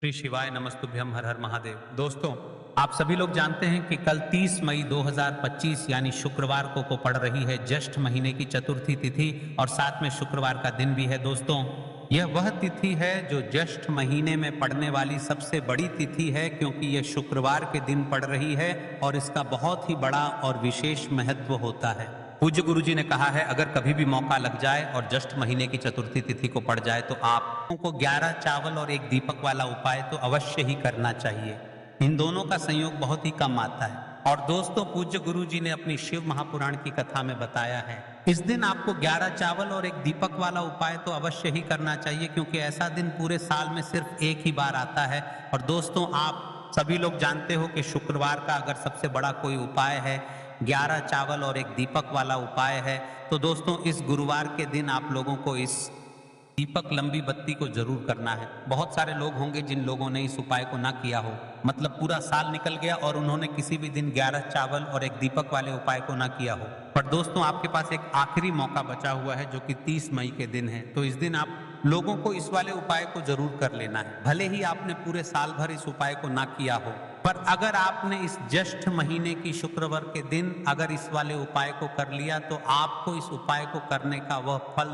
श्री शिवाय नमस्तुभ्यम हर हर महादेव। दोस्तों, आप सभी लोग जानते हैं कि कल 30 मई 2025 यानी शुक्रवार को पड़ रही है ज्येष्ठ महीने की चतुर्थी तिथि और साथ में शुक्रवार का दिन भी है। दोस्तों, यह वह तिथि है जो ज्येष्ठ महीने में पड़ने वाली सबसे बड़ी तिथि है, क्योंकि यह शुक्रवार के दिन पड़ रही है और इसका बहुत ही बड़ा और विशेष महत्व होता है। पूज्य गुरु जी ने कहा है, अगर कभी भी मौका लग जाए और ज्येष्ठ महीने की चतुर्थी तिथि को पड़ जाए तो आपको 11 चावल और एक दीपक वाला उपाय तो अवश्य ही करना चाहिए। इन दोनों का संयोग बहुत ही कम आता है। और दोस्तों, पूज्य गुरु जी ने अपनी शिव महापुराण की कथा में बताया है, इस दिन आपको 11 चावल और एक दीपक वाला उपाय तो अवश्य ही करना चाहिए, क्योंकि ऐसा दिन पूरे साल में सिर्फ एक ही बार आता है। और दोस्तों, आप सभी लोग जानते हो कि शुक्रवार का अगर सबसे बड़ा कोई उपाय है, 11 चावल और एक दीपक वाला उपाय है, तो दोस्तों इस गुरुवार के दिन आप लोगों को इस दीपक लंबी बत्ती को जरूर करना है। बहुत सारे लोग होंगे जिन लोगों ने इस उपाय को ना किया हो, मतलब पूरा साल निकल गया और उन्होंने किसी भी दिन 11 चावल और एक दीपक वाले उपाय को ना किया हो। पर दोस्तों, आपके पास एक आखिरी मौका बचा हुआ है जो कि 30 मई के दिन है। तो इस दिन आप लोगों को इस वाले उपाय को जरूर कर लेना है। भले ही आपने पूरे साल भर इस उपाय को ना किया हो, पर अगर आपने इस ज्येष्ठ महीने की शुक्रवार के दिन अगर इस वाले उपाय को कर लिया तो आपको इस उपाय को करने का वह फल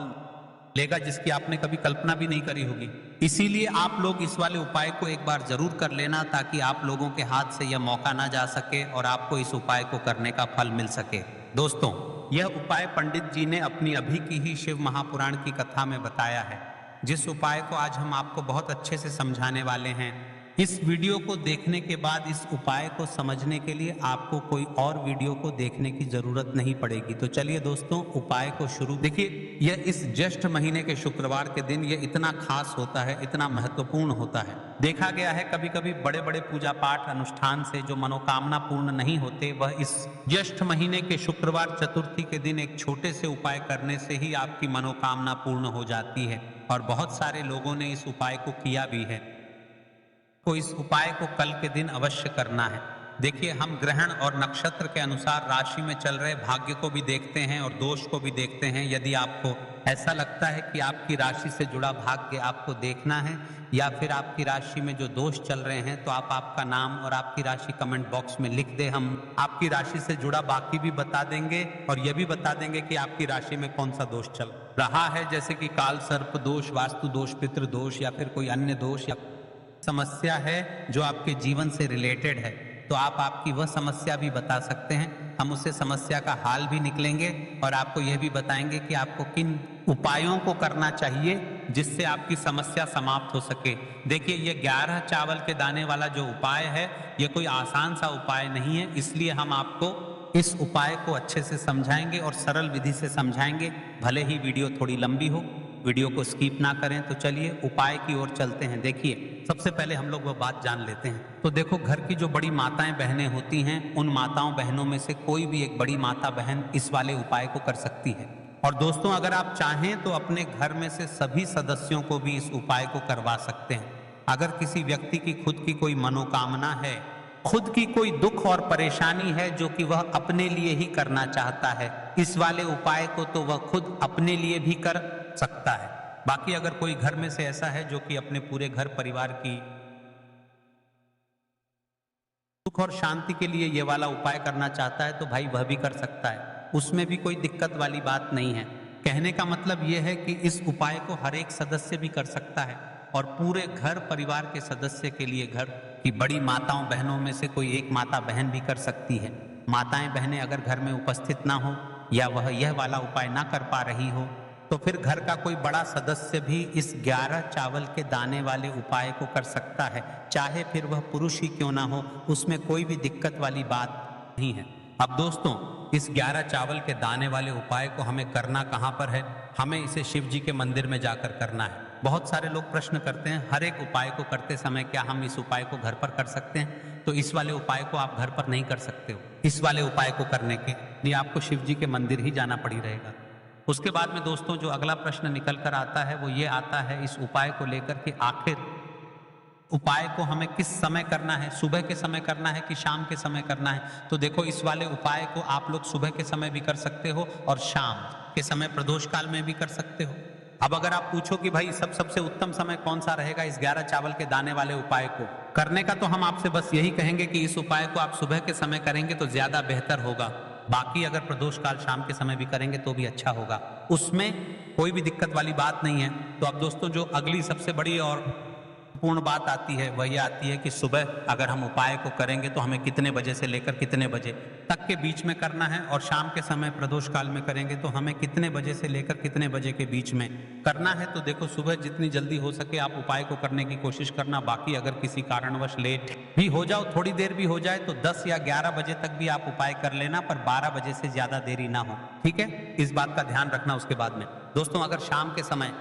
लेगा जिसकी आपने कभी कल्पना भी नहीं करी होगी। इसीलिए आप लोग इस वाले उपाय को एक बार जरूर कर लेना, ताकि आप लोगों के हाथ से यह मौका ना जा सके और आपको इस उपाय को करने का फल मिल सके। दोस्तों, यह उपाय पंडित जी ने अपनी अभी की ही शिव महापुराण की कथा में बताया है, जिस उपाय को आज हम आपको बहुत अच्छे से समझाने वाले हैं। इस वीडियो को देखने के बाद इस उपाय को समझने के लिए आपको कोई और वीडियो को देखने की जरूरत नहीं पड़ेगी। तो चलिए दोस्तों, उपाय को शुरू। देखिए, यह इस ज्येष्ठ महीने के शुक्रवार के दिन यह इतना खास होता है, इतना महत्वपूर्ण होता है। देखा गया है कभी कभी बड़े बड़े पूजा पाठ अनुष्ठान से जो मनोकामना पूर्ण नहीं होते, वह इस ज्येष्ठ महीने के शुक्रवार चतुर्थी के दिन एक छोटे से उपाय करने से ही आपकी मनोकामना पूर्ण हो जाती है। और बहुत सारे लोगों ने इस उपाय को किया भी है। तो इस उपाय को कल के दिन अवश्य करना है। देखिए, हम ग्रहण और नक्षत्र के अनुसार राशि में चल रहे भाग्य को भी देखते हैं और दोष को भी देखते हैं। यदि आपको ऐसा लगता है कि आपकी राशि से जुड़ा भाग्य आपको देखना है या फिर आपकी राशि में जो दोष चल रहे हैं, तो आप आपका नाम और आपकी राशि कमेंट बॉक्स में लिख दे। हम आपकी राशि से जुड़ा बाकी भी बता देंगे और यह भी बता देंगे कि आपकी राशि में कौन सा दोष चल रहा है, जैसे कि काल सर्प दोष, वास्तु दोष, पितृ दोष या फिर कोई अन्य दोष या समस्या है जो आपके जीवन से रिलेटेड है, तो आप आपकी वह समस्या भी बता सकते हैं। हम उससे समस्या का हाल भी निकलेंगे और आपको यह भी बताएंगे कि आपको किन उपायों को करना चाहिए जिससे आपकी समस्या समाप्त हो सके। देखिए, ये 11 चावल के दाने वाला जो उपाय है, ये कोई आसान सा उपाय नहीं है, इसलिए हम आपको इस उपाय को अच्छे से समझाएंगे और सरल विधि से समझाएंगे। भले ही वीडियो थोड़ी लंबी हो, वीडियो को स्किप ना करें। तो चलिए उपाय की ओर चलते हैं। देखिए, सबसे पहले हम लोग वह बात जान लेते हैं। तो देखो, घर की जो बड़ी माताएं बहनें होती हैं, उन माताओं बहनों में से कोई भी एक बड़ी माता बहन इस वाले उपाय को कर सकती है। और दोस्तों, अगर आप चाहें तो अपने घर में से सभी सदस्यों को भी इस उपाय को करवा सकते हैं। अगर किसी व्यक्ति की खुद की कोई मनोकामना है, खुद की कोई दुख और परेशानी है जो कि वह अपने लिए ही करना चाहता है, इस वाले उपाय को तो वह खुद अपने लिए भी कर सकता है। बाकी अगर कोई घर में से ऐसा है जो कि अपने पूरे घर परिवार की सुख और शांति के लिए ये वाला उपाय करना चाहता है, तो भाई वह भी कर सकता है, उसमें भी कोई दिक्कत वाली बात नहीं है। कहने का मतलब यह है कि इस उपाय को हर एक सदस्य भी कर सकता है और पूरे घर परिवार के सदस्य के लिए घर की बड़ी माताओं बहनों में से कोई एक माता बहन भी कर सकती है। माताएं बहनें अगर घर में उपस्थित ना हो या वह यह वाला उपाय ना कर पा रही हो, तो फिर घर का कोई बड़ा सदस्य भी इस 11 चावल के दाने वाले उपाय को कर सकता है, चाहे फिर वह पुरुष ही क्यों ना हो, उसमें कोई भी दिक्कत वाली बात नहीं है। अब दोस्तों, इस 11 चावल के दाने वाले उपाय को हमें करना कहाँ पर है? हमें इसे शिव जी के मंदिर में जाकर करना है। बहुत सारे लोग प्रश्न करते हैं, हर एक उपाय को करते समय क्या हम इस उपाय को घर पर कर सकते हैं? तो इस वाले उपाय को आप घर पर नहीं कर सकते हो। इस वाले उपाय को करने के लिए आपको शिव जी के मंदिर ही जाना पड़ी रहेगा। उसके बाद में दोस्तों, जो अगला प्रश्न निकल कर आता है वो ये आता है इस उपाय को लेकर के, आखिर उपाय को हमें किस समय करना है? सुबह के समय करना है कि शाम के समय करना है? तो देखो, इस वाले उपाय को आप लोग सुबह के समय भी कर सकते हो और शाम के समय प्रदोष काल में भी कर सकते हो। अब अगर आप पूछो कि भाई सबसे उत्तम समय कौन सा रहेगा इस 11 चावल के दाने वाले उपाय को करने का, तो हम आपसे बस यही कहेंगे कि इस उपाय को आप सुबह के समय करेंगे तो ज्यादा बेहतर होगा। बाकी अगर प्रदोष काल शाम के समय भी करेंगे तो भी अच्छा होगा, उसमें कोई भी दिक्कत वाली बात नहीं है। तो अब दोस्तों जो अगली सबसे बड़ी और पूर्ण बात आती है वह ये आती है कि सुबह अगर हम उपाय को करेंगे तो हमें कितने बजे से लेकर कितने बजे तक के बीच में करना है, और शाम के समय प्रदोष काल में करेंगे तो हमें कितने बजे से लेकर कितने बजे के बीच में करना है। तो देखो सुबह जितनी जल्दी हो सके आप उपाय को करने की कोशिश करना। बाकी अगर किसी कारणवश लेट भी हो जाओ, थोड़ी देर भी हो जाए, तो 10 या 11 बजे तक भी आप उपाय कर लेना, पर 12 बजे से ज्यादा देरी ना हो, ठीक है। इस बात का ध्यान रखना। उसके बाद में दोस्तों अगर शाम के समय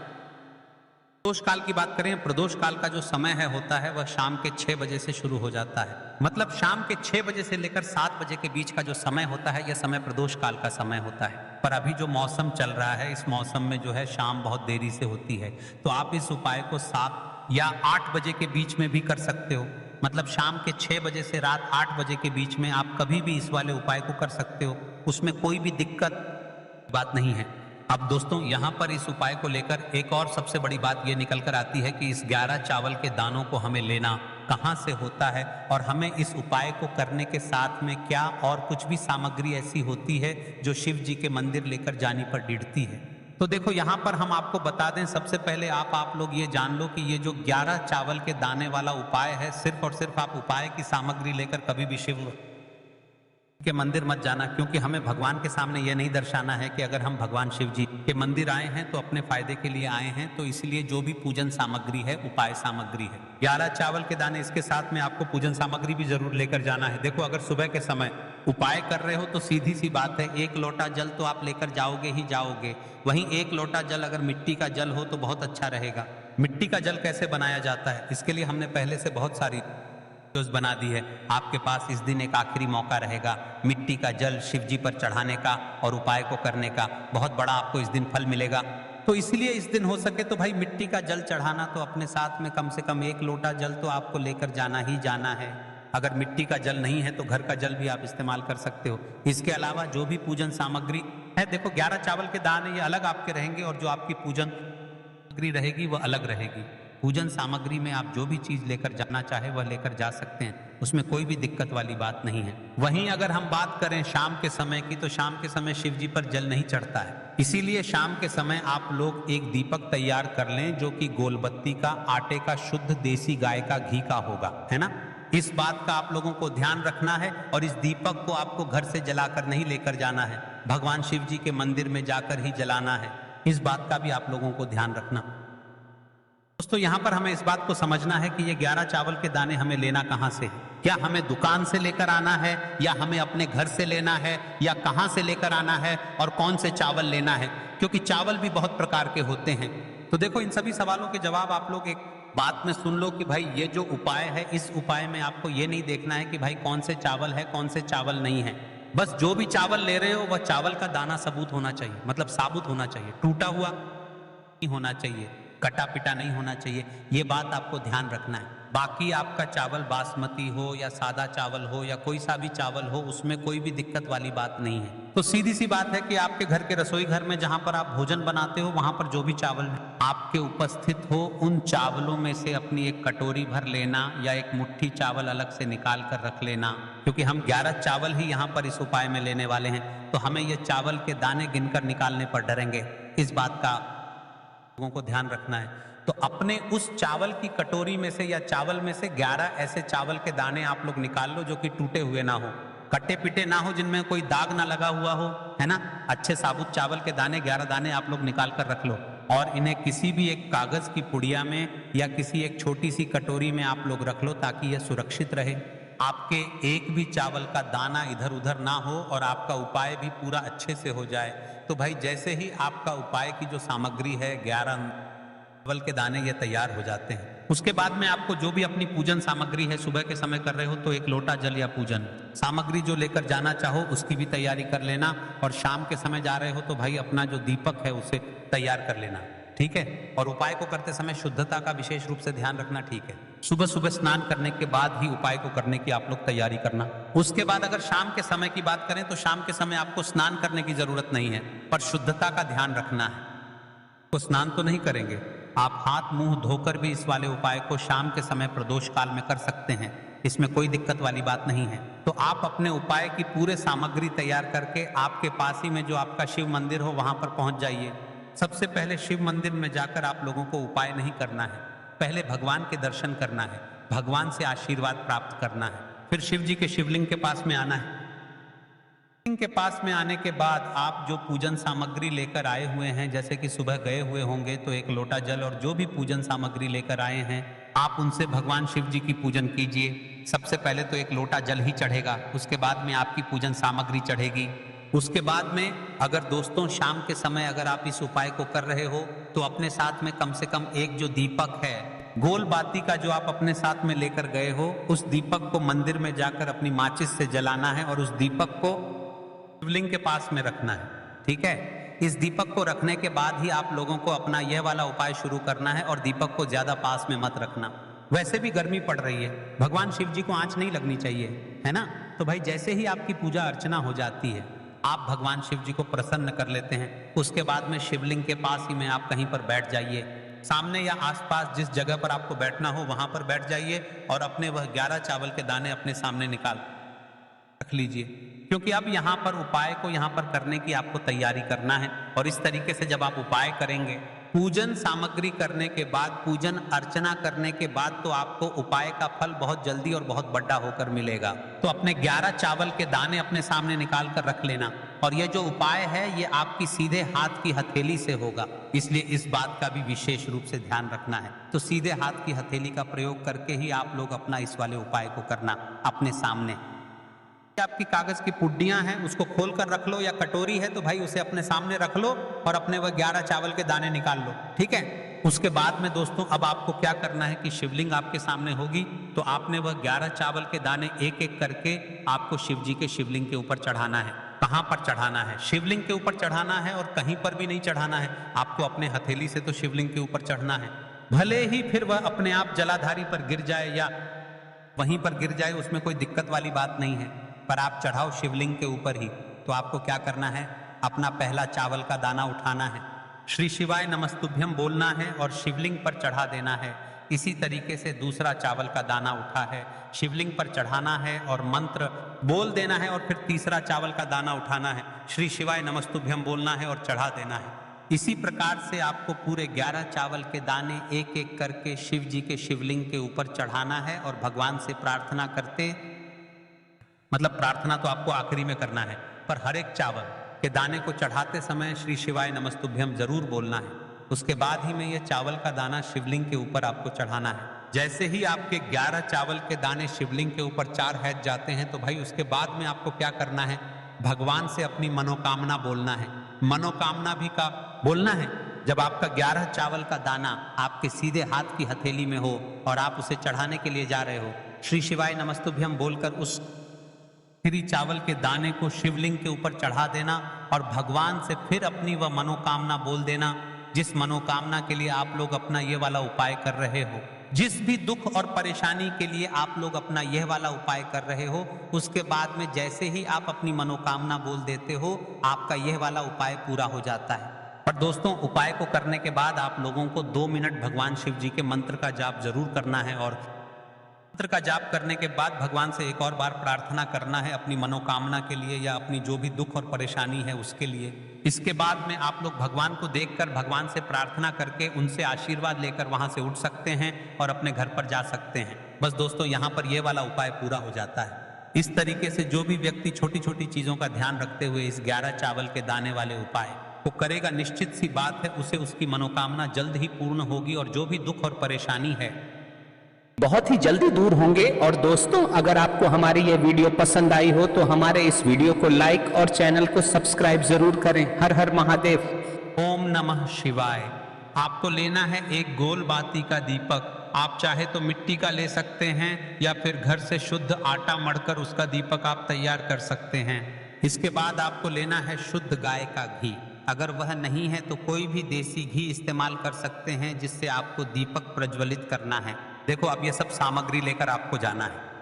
प्रदोष काल की बात करें, प्रदोष काल का जो समय है होता है वह शाम के 6 बजे से शुरू हो जाता है। मतलब शाम के 6 बजे से लेकर 7 बजे के बीच का जो समय होता है यह समय प्रदोष काल का समय होता है। पर अभी जो मौसम चल रहा है इस मौसम में जो है शाम बहुत देरी से होती है, तो आप इस उपाय को 7 या 8 बजे के बीच में भी कर सकते हो। मतलब शाम के 6 बजे से रात 8 बजे के बीच में आप कभी भी इस वाले उपाय को कर सकते हो, उसमें कोई भी दिक्कत बात नहीं है। अब दोस्तों यहाँ पर इस उपाय को लेकर एक और सबसे बड़ी बात ये निकल कर आती है कि इस 11 चावल के दानों को हमें लेना कहाँ से होता है, और हमें इस उपाय को करने के साथ में क्या और कुछ भी सामग्री ऐसी होती है जो शिव जी के मंदिर लेकर जाने पर डिड़ती है। तो देखो यहाँ पर हम आपको बता दें, सबसे पहले आप लोग ये जान लो कि ये जो 11 चावल के दाने वाला उपाय है, सिर्फ और सिर्फ आप उपाय की सामग्री लेकर कभी भी शिव के मंदिर मत जाना, क्योंकि हमें भगवान के सामने यह नहीं दर्शाना है कि अगर हम भगवान शिव जी के मंदिर आए हैं तो अपने फायदे के लिए आए हैं। तो इसलिए जो भी पूजन सामग्री है उपाय सामग्री है। 11 चावल के दाने, इसके साथ में आपको पूजन सामग्री भी जरूर लेकर जाना है। देखो अगर सुबह के समय उपाय कर रहे हो तो सीधी सी बात है, 1 लोटा जल तो आप लेकर जाओगे ही जाओगे। वहीं 1 लोटा जल अगर मिट्टी का जल हो तो बहुत अच्छा रहेगा। मिट्टी का जल कैसे बनाया जाता है इसके लिए हमने पहले से बहुत सारी बना दी है। आपके पास इस दिन एक आखिरी मौका रहेगा मिट्टी का जल शिव जी पर चढ़ाने का और उपाय को करने का, बहुत बड़ा आपको इस दिन फल मिलेगा। तो इसलिए इस दिन हो सके तो भाई मिट्टी का जल चढ़ाना, तो अपने साथ में कम से कम 1 लोटा जल तो आपको लेकर जाना ही जाना है। अगर मिट्टी का जल नहीं है तो घर का जल भी आप इस्तेमाल कर सकते हो। इसके अलावा जो भी पूजन सामग्री है, देखो 11 चावल के दाने ये अलग आपके रहेंगे और जो आपकी पूजन सामग्री रहेगी वह अलग रहेगी। पूजन सामग्री में आप जो भी चीज लेकर जाना चाहे वह लेकर जा सकते हैं, उसमें कोई भी दिक्कत वाली बात नहीं है। वहीं अगर हम बात करें शाम के समय की, तो शाम के समय शिव जी पर जल नहीं चढ़ता है, इसीलिए शाम के समय आप लोग एक दीपक तैयार कर लें जो कि गोलबत्ती का, आटे का, शुद्ध देसी गाय का घी का होगा, है ना। इस बात का आप लोगों को ध्यान रखना है, और इस दीपक को आपको घर से जलाकर नहीं लेकर जाना है, भगवान शिव जी के मंदिर में जाकर ही जलाना है। इस बात का भी आप लोगों को ध्यान रखना। दोस्तों यहाँ पर हमें इस बात को समझना है कि ये 11 चावल के दाने हमें लेना कहाँ से है। क्या हमें दुकान से लेकर आना है, या हमें अपने घर से लेना है, या कहाँ से लेकर आना है, और कौन से चावल लेना है, क्योंकि चावल भी बहुत प्रकार के होते हैं। तो देखो इन सभी सवालों के जवाब आप लोग एक बात में सुन लो कि भाई ये जो उपाय है, इस उपाय में आपको ये नहीं देखना है कि भाई कौन से चावल है कौन से चावल नहीं है। बस जो भी चावल ले रहे हो वह चावल का दाना सबूत होना चाहिए, मतलब साबुत होना चाहिए, टूटा हुआ नहीं होना चाहिए, कटा पिटा नहीं होना चाहिए। ये बात आपको ध्यान रखना है। बाकी आपका चावल बासमती हो या सादा चावल हो या कोई सा भी चावल हो, उसमें कोई भी दिक्कत वाली बात नहीं है। तो सीधी सी बात है कि आपके घर के रसोई घर में जहां पर आप भोजन बनाते हो, वहां पर जो भी चावल आपके उपस्थित हो, उन चावलों में से अपनी एक कटोरी भर लेना या एक मुट्ठी चावल अलग से निकाल कर रख लेना, क्योंकि हम 11 चावल ही यहाँ पर इस उपाय में लेने वाले हैं। तो हमें ये चावल के दाने गिनकर निकालने पर डरेंगे, इस बात का लोगों को ध्यान रखना है। तो अपने उस चावल की कटोरी में से या चावल में से 11 ऐसे चावल के दाने आप लोग निकाल लो जो कि टूटे हुए ना हो, कटे पिटे ना हो, जिनमें कोई दाग ना लगा हुआ हो, है ना। अच्छे साबुत चावल के दाने 11 दाने आप लोग निकाल कर रख लो, और इन्हें किसी भी एक कागज की पुड़िया में या किसी एक छोटी सी कटोरी में आप लोग रख लो, ताकि यह सुरक्षित रहे। आपके एक भी चावल का दाना इधर उधर ना हो और आपका उपाय भी पूरा अच्छे से हो जाए। तो भाई जैसे ही आपका उपाय की जो सामग्री है 11 चावल के दाने ये तैयार हो जाते हैं, उसके बाद में आपको जो भी अपनी पूजन सामग्री है, सुबह के समय कर रहे हो तो 1 लोटा जल या पूजन सामग्री जो लेकर जाना चाहो उसकी भी तैयारी कर लेना, और शाम के समय जा रहे हो तो भाई अपना जो दीपक है उसे तैयार कर लेना, ठीक है। और उपाय को करते समय शुद्धता का विशेष रूप से ध्यान रखना, ठीक है। सुबह सुबह स्नान करने के बाद ही उपाय को करने की आप लोग तैयारी करना। उसके बाद अगर शाम के समय की बात करें तो शाम के समय आपको स्नान करने की जरूरत नहीं है, पर शुद्धता का ध्यान रखना है। तो स्नान तो नहीं करेंगे, आप हाथ मुंह धोकर भी इस वाले उपाय को शाम के समय प्रदोष काल में कर सकते हैं। इसमें कोई दिक्कत वाली बात नहीं है। तो आप अपने उपाय की पूरे सामग्री तैयार करके आपके पास ही में जो आपका शिव मंदिर हो वहां पर पहुंच जाइए। सबसे पहले शिव मंदिर में जाकर आप लोगों को उपाय नहीं करना है, पहले भगवान के दर्शन करना है, भगवान से आशीर्वाद प्राप्त करना है। फिर शिव जी के शिवलिंग के पास में आना है। शिवलिंग के पास में आने के बाद आप जो पूजन सामग्री लेकर आए हुए हैं, जैसे कि सुबह गए हुए होंगे तो एक लोटा जल और जो भी पूजन सामग्री लेकर आए हैं आप उनसे भगवान शिव जी की पूजन कीजिए। सबसे पहले तो एक लोटा जल ही चढ़ेगा, उसके बाद में आपकी पूजन सामग्री चढ़ेगी। उसके बाद में अगर दोस्तों शाम के समय अगर आप इस उपाय को कर रहे हो तो अपने साथ में कम से कम एक जो दीपक है, गोल बाती का जो आप अपने साथ में लेकर गए हो, उस दीपक को मंदिर में जाकर अपनी माचिस से जलाना है और उस दीपक को शिवलिंग के पास में रखना है। ठीक है, इस दीपक को रखने के बाद ही आप लोगों को अपना यह वाला उपाय शुरू करना है और दीपक को ज्यादा पास में मत रखना। वैसे भी गर्मी पड़ रही है, भगवान शिव जी को आंच नहीं लगनी चाहिए, है ना। तो भाई जैसे ही आपकी पूजा अर्चना हो जाती है आप भगवान शिव जी को प्रसन्न कर लेते हैं। उसके बाद में शिवलिंग के पास ही में आप कहीं पर बैठ जाइए, सामने या आसपास जिस जगह पर आपको बैठना हो वहां पर बैठ जाइए और अपने वह 11 चावल के दाने अपने सामने निकाल रख लीजिए, क्योंकि अब यहाँ पर उपाय को यहाँ पर करने की आपको तैयारी करना है। और इस तरीके से जब आप उपाय करेंगे, पूजन सामग्री करने के बाद, पूजन अर्चना करने के बाद तो आपको उपाय का फल बहुत जल्दी और बहुत बड़ा होकर मिलेगा। तो अपने 11 चावल के दाने अपने सामने निकाल कर रख लेना। और ये जो उपाय है ये आपकी सीधे हाथ की हथेली से होगा, इसलिए इस बात का भी विशेष रूप से ध्यान रखना है। तो सीधे हाथ की हथेली का प्रयोग करके ही आप लोग अपना इस वाले उपाय को करना अपने सामने। आपकी कागज की पुड्डियां हैं उसको खोल कर रख लो, या कटोरी है तो भाई उसे अपने सामने रख लो और अपने वह 11 चावल के दाने निकाल लो। ठीक है, उसके बाद में दोस्तों अब आपको क्या करना है कि शिवलिंग आपके सामने होगी तो आपने वह 11 चावल के दाने एक एक करके आपको शिव जी के शिवलिंग के ऊपर चढ़ाना है। कहां पर चढ़ाना है? शिवलिंग के ऊपर चढ़ाना है और कहीं पर भी नहीं चढ़ाना है, आपको अपने हथेली से तो शिवलिंग के ऊपर चढ़ना है। भले ही फिर वह अपने आप जलाधारी पर गिर जाए या वहीं पर गिर जाए, उसमें कोई दिक्कत वाली बात नहीं है, पर आप चढ़ाओ शिवलिंग के ऊपर ही। तो आपको क्या करना है, अपना पहला चावल का दाना उठाना है, श्री शिवाय नमस्तुभ्यम बोलना है और शिवलिंग पर चढ़ा देना है। इसी तरीके से दूसरा चावल का दाना उठा है, शिवलिंग पर चढ़ाना है और मंत्र बोल देना है। और फिर तीसरा चावल का दाना उठाना है, श्री शिवाय नमस्तुभ्यम बोलना है और चढ़ा देना है। इसी प्रकार से आपको पूरे 11 चावल के दाने एक एक करके शिव जी के शिवलिंग के ऊपर चढ़ाना है और भगवान से प्रार्थना करते, मतलब प्रार्थना तो आपको आखिरी में करना है, पर हर एक चावल के दाने को चढ़ाते समय श्री शिवाय नमस्तुभ्यम जरूर बोलना है। उसके बाद ही में ये चावल का दाना शिवलिंग के ऊपर आपको चढ़ाना है। जैसे ही आपके 11 चावल के दाने शिवलिंग के ऊपर 4 हैज जाते हैं तो भाई उसके बाद में आपको क्या करना है, भगवान से अपनी मनोकामना बोलना है। मनोकामना भी का बोलना है। जब आपका 11 चावल का दाना आपके सीधे हाथ की हथेली में हो और आप उसे चढ़ाने के लिए जा रहे हो, श्री शिवाय नमस्तुभ्यम बोलकर उस चावल के दाने को शिवलिंग के ऊपर चढ़ा देना और भगवान से फिर अपनी वह मनोकामना बोल देना, जिस मनोकामना के लिए आप लोग अपना ये वाला उपाय कर रहे हो, जिस भी दुख और परेशानी के लिए आप लोग अपना यह वाला उपाय कर रहे हो, उसके बाद में जैसे ही आप अपनी मनोकामना बोल देते हो आपका यह वाला उपाय पूरा हो जाता है। पर दोस्तों उपाय को करने के बाद आप लोगों को 2 मिनट भगवान शिव जी के मंत्र का जाप जरूर करना है और मंत्र का जाप करने के बाद भगवान से एक और बार प्रार्थना करना है अपनी मनोकामना के लिए या अपनी जो भी दुख और परेशानी है उसके लिए। इसके बाद में आप लोग भगवान को देखकर भगवान से प्रार्थना करके उनसे आशीर्वाद लेकर वहां से उठ सकते हैं और अपने घर पर जा सकते हैं। बस दोस्तों यहाँ पर यह वाला उपाय पूरा हो जाता है। इस तरीके से जो भी व्यक्ति छोटी छोटी चीजों का ध्यान रखते हुए इस 11 चावल के दाने वाले उपाय को करेगा, निश्चित सी बात है उसे उसकी मनोकामना जल्द ही पूर्ण होगी और जो भी दुख और परेशानी है बहुत ही जल्दी दूर होंगे। और दोस्तों अगर आपको हमारी ये वीडियो पसंद आई हो तो हमारे इस वीडियो को लाइक और चैनल को सब्सक्राइब जरूर करें। हर हर महादेव। ओम नमः शिवाय। आपको लेना है एक गोल बाती का दीपक, आप चाहे तो मिट्टी का ले सकते हैं या फिर घर से शुद्ध आटा मढ़कर उसका दीपक आप तैयार कर सकते हैं। इसके बाद आपको लेना है शुद्ध गाय का घी, अगर वह नहीं है तो कोई भी देसी घी इस्तेमाल कर सकते हैं जिससे आपको दीपक प्रज्वलित करना है। देखो अब ये सब सामग्री लेकर आपको जाना है।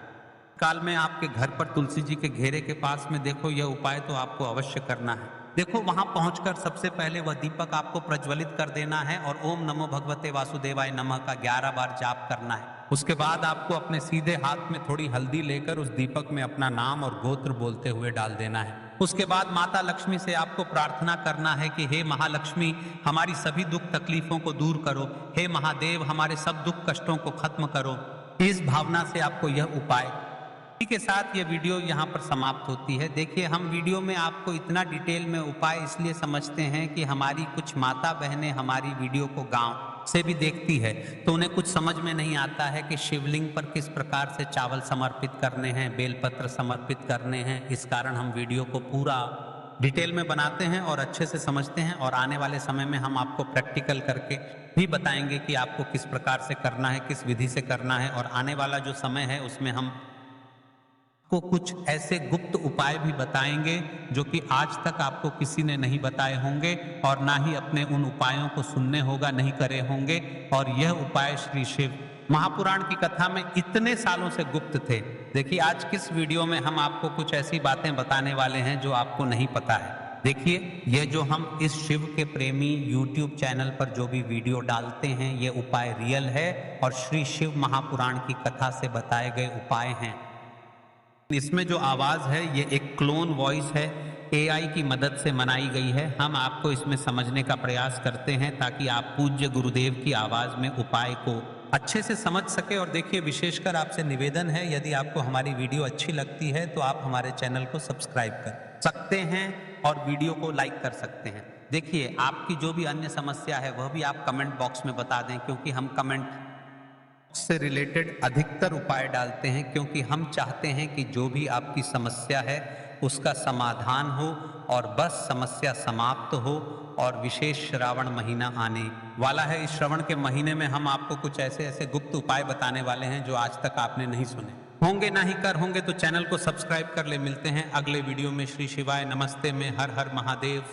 काल में आपके घर पर तुलसी जी के घेरे के पास में देखो यह उपाय तो आपको अवश्य करना है। देखो वहां पहुंचकर सबसे पहले वह दीपक आपको प्रज्वलित कर देना है और ओम नमो भगवते वासुदेवाय नमः का 11 बार जाप करना है। उसके बाद आपको अपने सीधे हाथ में थोड़ी हल्दी लेकर उस दीपक में अपना नाम और गोत्र बोलते हुए डाल देना है। उसके बाद माता लक्ष्मी से आपको प्रार्थना करना है कि हे महालक्ष्मी, हमारी सभी दुख तकलीफों को दूर करो। हे महादेव, हमारे सब दुख कष्टों को खत्म करो। इस भावना से आपको यह उपाय। इसी के साथ ये वीडियो यहाँ पर समाप्त होती है। देखिए, हम वीडियो में आपको इतना डिटेल में उपाय इसलिए समझते हैं कि हमारी कुछ माता बहनें हमारी वीडियो को गांव से भी देखती है, तो उन्हें कुछ समझ में नहीं आता है कि शिवलिंग पर किस प्रकार से चावल समर्पित करने हैं, बेलपत्र समर्पित करने हैं। इस कारण हम वीडियो को पूरा डिटेल में बनाते हैं और अच्छे से समझते हैं, और आने वाले समय में हम आपको प्रैक्टिकल करके भी बताएंगे कि आपको किस प्रकार से करना है, किस विधि से करना है। और आने वाला जो समय है उसमें हम को कुछ ऐसे गुप्त उपाय भी बताएंगे जो कि आज तक आपको किसी ने नहीं बताए होंगे, और ना ही अपने उन उपायों को सुनने होगा, नहीं करे होंगे। और यह उपाय श्री शिव महापुराण की कथा में इतने सालों से गुप्त थे। देखिए, आज किस वीडियो में हम आपको कुछ ऐसी बातें बताने वाले हैं जो आपको नहीं पता है। देखिए, ये जो हम इस शिव के प्रेमी YouTube चैनल पर जो भी वीडियो डालते हैं, ये उपाय रियल है और श्री शिव महापुराण की कथा से बताए गए उपाय हैं। इसमें जो आवाज है ये एक क्लोन वॉइस है, AI की मदद से बनाई गई है। हम आपको इसमें समझने का प्रयास करते हैं ताकि आप पूज्य गुरुदेव की आवाज में उपाय को अच्छे से समझ सके। और देखिए, विशेषकर आपसे निवेदन है, यदि आपको हमारी वीडियो अच्छी लगती है तो आप हमारे चैनल को सब्सक्राइब कर सकते हैं और वीडियो को लाइक कर सकते हैं। देखिए, आपकी जो भी अन्य समस्या है वह भी आप कमेंट बॉक्स में बता दें, क्योंकि हम कमेंट से रिलेटेड अधिकतर उपाय डालते हैं, क्योंकि हम चाहते हैं कि जो भी आपकी समस्या है उसका समाधान हो और बस समस्या समाप्त हो। और विशेष श्रावण महीना आने वाला है। इस श्रावण के महीने में हम आपको कुछ ऐसे ऐसे गुप्त उपाय बताने वाले हैं जो आज तक आपने नहीं सुने होंगे, ना ही कर होंगे। तो चैनल को सब्सक्राइब कर ले। मिलते हैं अगले वीडियो में। श्री शिवाय नमस्ते में। हर हर महादेव।